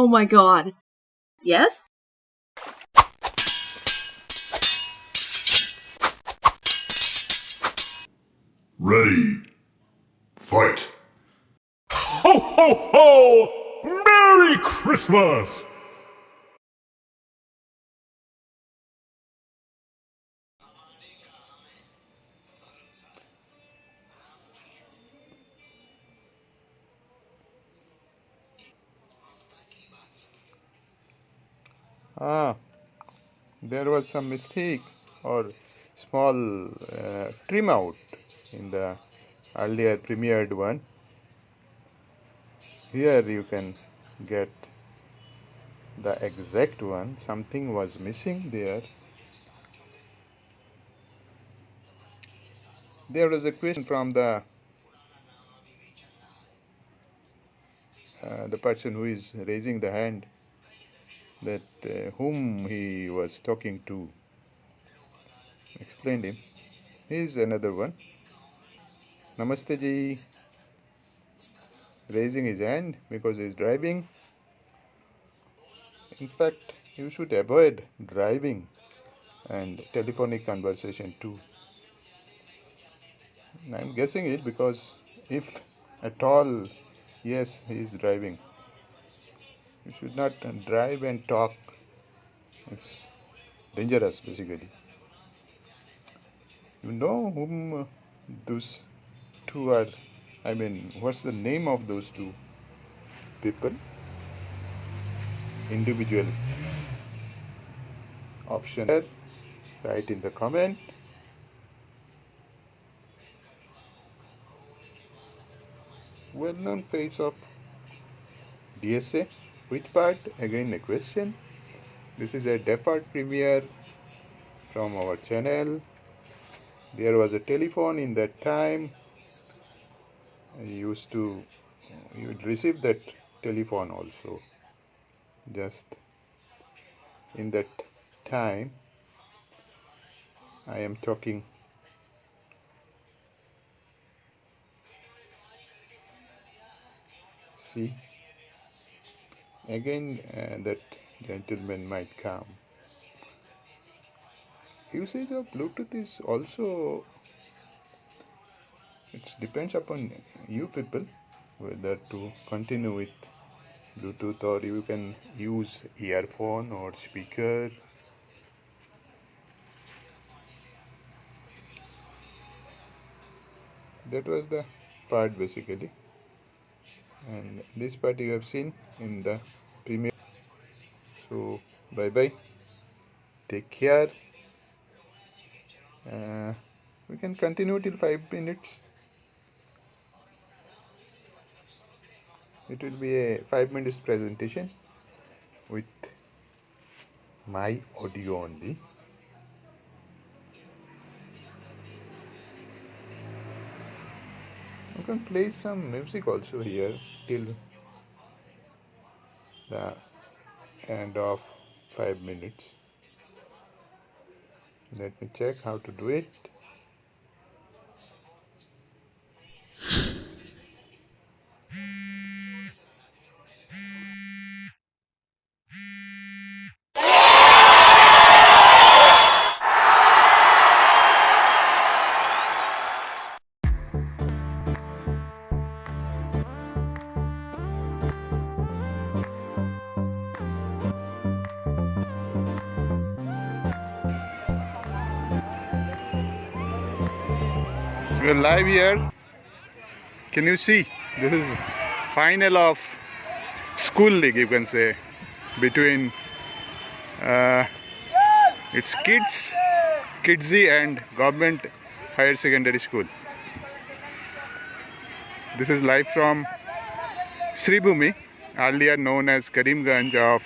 Oh my god. Yes? Ready. Fight. Ho ho ho! Merry Christmas! There was some mistake or small trim out in the earlier premiered one. Here you can get the exact one. Something was missing there. There was a question from the person who is raising the hand, that whom he was talking to. Explained him. Here's another one. Namaste ji. Raising his hand because he is driving. In fact, you should avoid driving and telephonic conversation too. I'm guessing it because if at all, yes, he is driving. You should not drive and talk. It's dangerous basically. You know whom those two are? I mean, what's the name of those two people? Individual option there. Write in the comment. Well-known face of DSA. Which part? Again a question. This is a deferred premiere from our channel. There was a telephone in that time. You would receive that telephone also. Just in that time, I am talking. See, again that gentleman might come. Usage of Bluetooth is also, it depends upon you people whether to continue with Bluetooth, or you can use earphone or speaker. That was the part basically, and this part you have seen in the premiere. So bye bye, take care. We can continue till 5 minutes. It will be a 5 minutes presentation with my audio only. You can play some music also here till the end of 5 minutes. Let me check how to do it. We are live here. Can you see? This is final of school league, you can say, between it's Kidsy and government higher secondary school. This is live from Sribhumi, earlier known as Karimganj of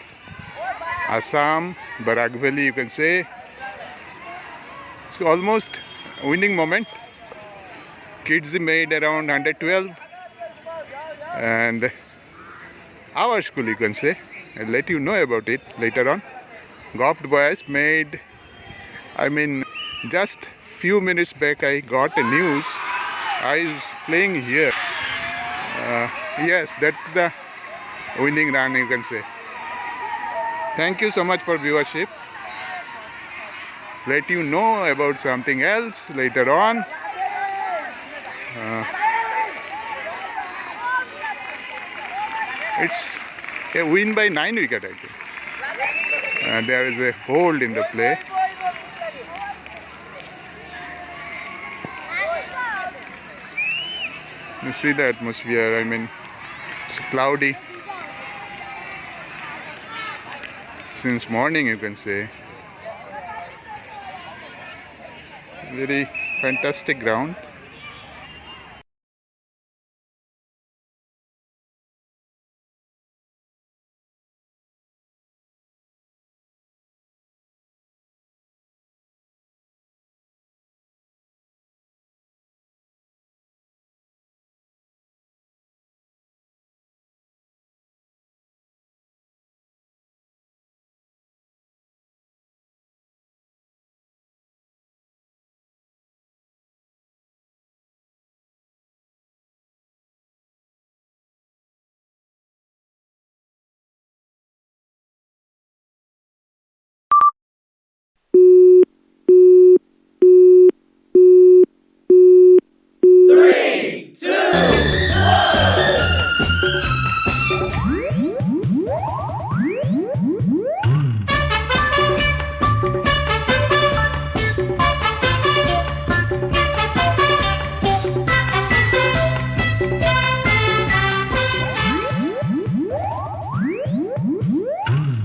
Assam, Barak Valley, you can say. It's almost winning moment. Kids made around 112, and our school, you can say, I'll let you know about it later on. Goft boys made, just few minutes back I got a news. I was playing here. Yes, that's the winning run, you can say. Thank you so much for viewership. Let you know about something else later on. It's a win by 9 wicket, I think. And there is a hold in the play. You see the atmosphere, I mean, it's cloudy. Since morning, you can say. Very fantastic ground.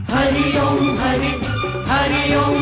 Hari Om Hari Hari Om